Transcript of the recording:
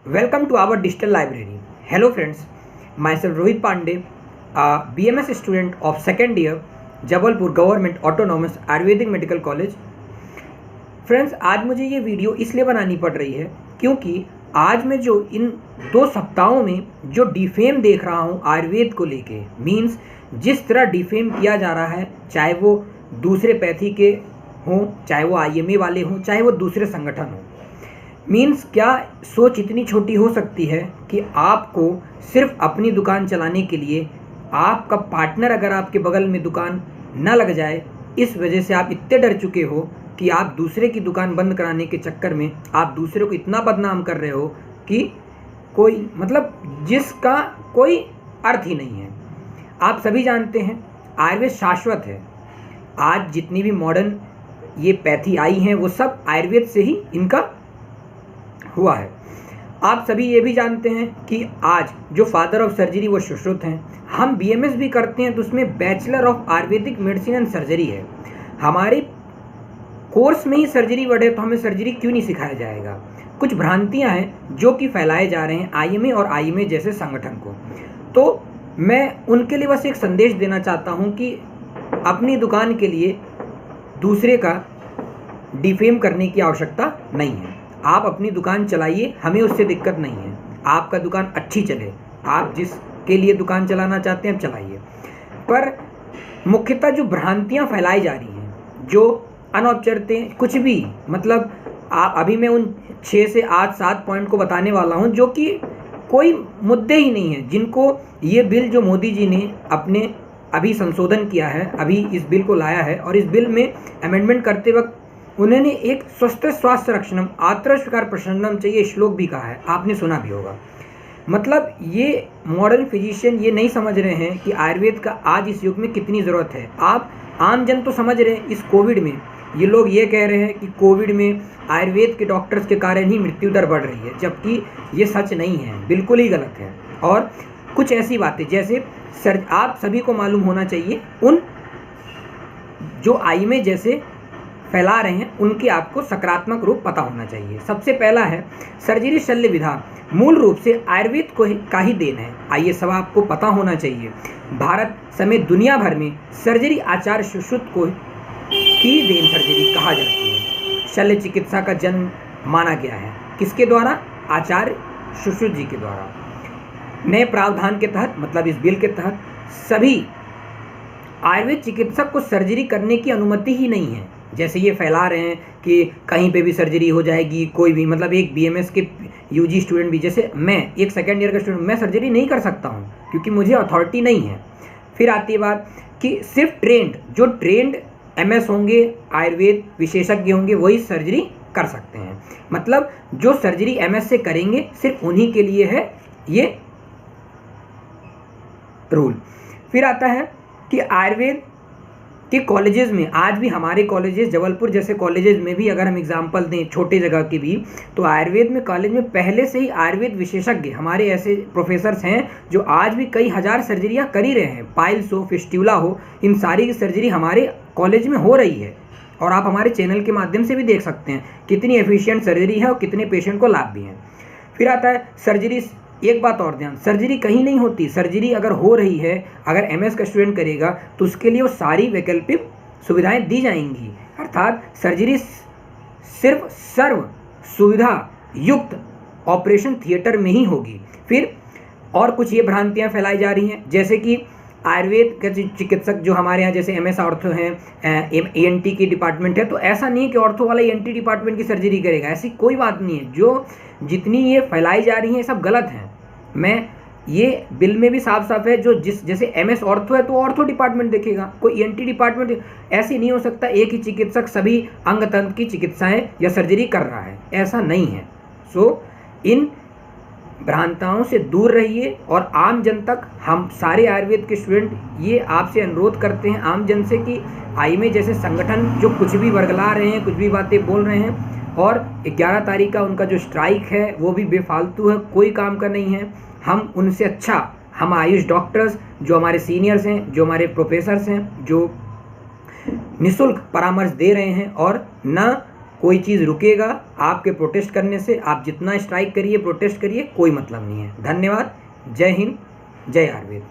Welcome to our digital library. Hello friends, myself Rohit Pandey, a BMS student of second year, Jabalpur government autonomous Ayurvedic medical college. Friends, आज मुझे ये video इसलिए बनानी पड़ रही है क्योंकि आज मैं जो इन 2 सप्ताहों में जो डिफेम देख रहा हूँ आयुर्वेद को लेके, मीन्स जिस तरह डिफेम किया जा रहा है, चाहे वो दूसरे पैथी के हों, चाहे वो IMA वाले हों, चाहे वो दूसरे संगठन हों, मीन्स क्या सोच इतनी छोटी हो सकती है कि आपको सिर्फ अपनी दुकान चलाने के लिए आपका पार्टनर अगर आपके बगल में दुकान न लग जाए, इस वजह से आप इतने डर चुके हो कि आप दूसरे की दुकान बंद कराने के चक्कर में आप दूसरे को इतना बदनाम कर रहे हो कि कोई मतलब जिसका कोई अर्थ ही नहीं है। आप सभी जानते हैं आयुर्वेद शाश्वत है। आज जितनी भी मॉडर्न ये पैथी आई हैं वो सब आयुर्वेद से ही इनका हुआ है। आप सभी ये भी जानते हैं कि आज जो फादर ऑफ सर्जरी वो सुश्रुत हैं। हम BMS भी करते हैं तो उसमें bachelor of Ayurvedic medicine and surgery है। हमारे कोर्स में ही सर्जरी वर्ड है तो हमें सर्जरी क्यों नहीं सिखाया जाएगा। कुछ भ्रांतियां हैं जो कि फैलाए जा रहे हैं IMA और IMA जैसे संगठन को। तो मैं उनके लिए बस एक संदेश देना चाहता हूं कि अपनी दुकान के लिए दूसरे का डिफेम करने की आवश्यकता नहीं है। आप अपनी दुकान चलाइए, हमें उससे दिक्कत नहीं है। आपका दुकान अच्छी चले, आप जिसके लिए दुकान चलाना चाहते हैं चलाइए। पर मुख्यतः जो भ्रांतियां फैलाई जा रही हैं, जो अनौपचारिक कुछ भी मतलब आप अभी मैं उन 6 से 7 पॉइंट को बताने वाला हूं जो कि कोई मुद्दे ही नहीं है, जिनको ये बिल जो मोदी जी ने अपने अभी संशोधन किया है, अभी इस बिल को लाया है और इस बिल में अमेंडमेंट करते वक्त उन्होंने एक स्वस्थ स्वास्थ्य रक्षणम आत्र स्वीकार प्रसन्नम चाहिए श्लोक भी कहा है, आपने सुना भी होगा। मतलब ये मॉडर्न फिजिशियन ये नहीं समझ रहे हैं कि आयुर्वेद का आज इस युग में कितनी ज़रूरत है। आप आम जन तो समझ रहे हैं, इस कोविड में ये लोग ये कह रहे हैं कि कोविड में आयुर्वेद के डॉक्टर्स के कारण ही मृत्यु दर बढ़ रही है, जबकि ये सच नहीं है, बिल्कुल ही गलत है। और कुछ ऐसी बातें जैसे आप सभी को मालूम होना चाहिए, उन जो IMA जैसे फैला रहे हैं उनकी आपको सकारात्मक रूप पता होना चाहिए। सबसे पहला है सर्जरी शल्य विधा मूल रूप से आयुर्वेद को का ही देन है। आइए सब आपको पता होना चाहिए, भारत समेत दुनिया भर में सर्जरी आचार्य सुश्रुत को की देन सर्जरी कहा जाती है। शल्य चिकित्सा का जन्म माना गया है किसके द्वारा? आचार्य सुश्रुत जी के द्वारा। नए प्रावधान के तहत मतलब इस बिल के तहत सभी आयुर्वेद चिकित्सक को सर्जरी करने की अनुमति ही नहीं है। जैसे ये फैला रहे हैं कि कहीं पे भी सर्जरी हो जाएगी, कोई भी मतलब एक BMS के UG स्टूडेंट भी, जैसे मैं एक सेकेंड ईयर का स्टूडेंट, मैं सर्जरी नहीं कर सकता हूँ क्योंकि मुझे अथॉरिटी नहीं है। फिर आती है बात कि सिर्फ जो ट्रेंड MS होंगे, आयुर्वेद विशेषज्ञ होंगे, वही सर्जरी कर सकते हैं। मतलब जो सर्जरी MS से करेंगे सिर्फ उन्हीं के लिए है ये रूल। फिर आता है कि आयुर्वेद कि कॉलेजेस में आज भी हमारे कॉलेजेस जबलपुर जैसे कॉलेजेस में भी अगर हम एग्जांपल दें छोटे जगह के भी, तो आयुर्वेद में कॉलेज में पहले से ही आयुर्वेद विशेषज्ञ हमारे ऐसे प्रोफेसर्स हैं जो आज भी कई हज़ार सर्जरियां कर ही रहे हैं। पाइल्स हो, फिस्ट्यूला हो, इन सारी की सर्जरी हमारे कॉलेज में हो रही है और आप हमारे चैनल के माध्यम से भी देख सकते हैं कितनी एफिशिएंट सर्जरी है और कितने पेशेंट को लाभ भी हैं। फिर आता है सर्जरी। एक बात और ध्यान, सर्जरी कहीं नहीं होती। सर्जरी अगर हो रही है, अगर MS का स्टूडेंट करेगा तो उसके लिए वो सारी वैकल्पिक सुविधाएं दी जाएंगी, अर्थात सर्जरी सिर्फ सर्व सुविधा युक्त ऑपरेशन थिएटर में ही होगी। फिर और कुछ ये भ्रांतियां फैलाई जा रही हैं, जैसे कि आयुर्वेद के चिकित्सक जो हमारे यहाँ जैसे MS ऑर्थो हैं, ENT की डिपार्टमेंट है, तो ऐसा नहीं है कि ऑर्थो वाला ENT डिपार्टमेंट की सर्जरी करेगा, ऐसी कोई बात नहीं है। जो जितनी ये फैलाई जा रही हैं सब गलत हैं। मैं ये बिल में भी साफ साफ है, जो जैसे MS ऑर्थो है तो ऑर्थो डिपार्टमेंट देखेगा, कोई ENT डिपार्टमेंट, ऐसे नहीं हो सकता एक ही चिकित्सक सभी अंग तंत्र की चिकित्साएं या सर्जरी कर रहा है, ऐसा नहीं है। सो इन भ्रांताओं से दूर रहिए और आम जन तक हम सारे आयुर्वेद के स्टूडेंट ये आपसे अनुरोध करते हैं आम जन से कि IMA जैसे संगठन जो कुछ भी वर्गला रहे हैं, कुछ भी बातें बोल रहे हैं, और 11 तारीख का उनका जो स्ट्राइक है वो भी बेफालतू है, कोई काम का नहीं है। हम उनसे अच्छा, हम आयुष डॉक्टर्स जो हमारे सीनियर्स हैं, जो हमारे प्रोफेसर्स हैं, जो निःशुल्क परामर्श दे रहे हैं और न कोई चीज़ रुकेगा आपके प्रोटेस्ट करने से। आप जितना स्ट्राइक करिए, प्रोटेस्ट करिए, कोई मतलब नहीं है। धन्यवाद। जय हिंद, जय आयुर्वेद।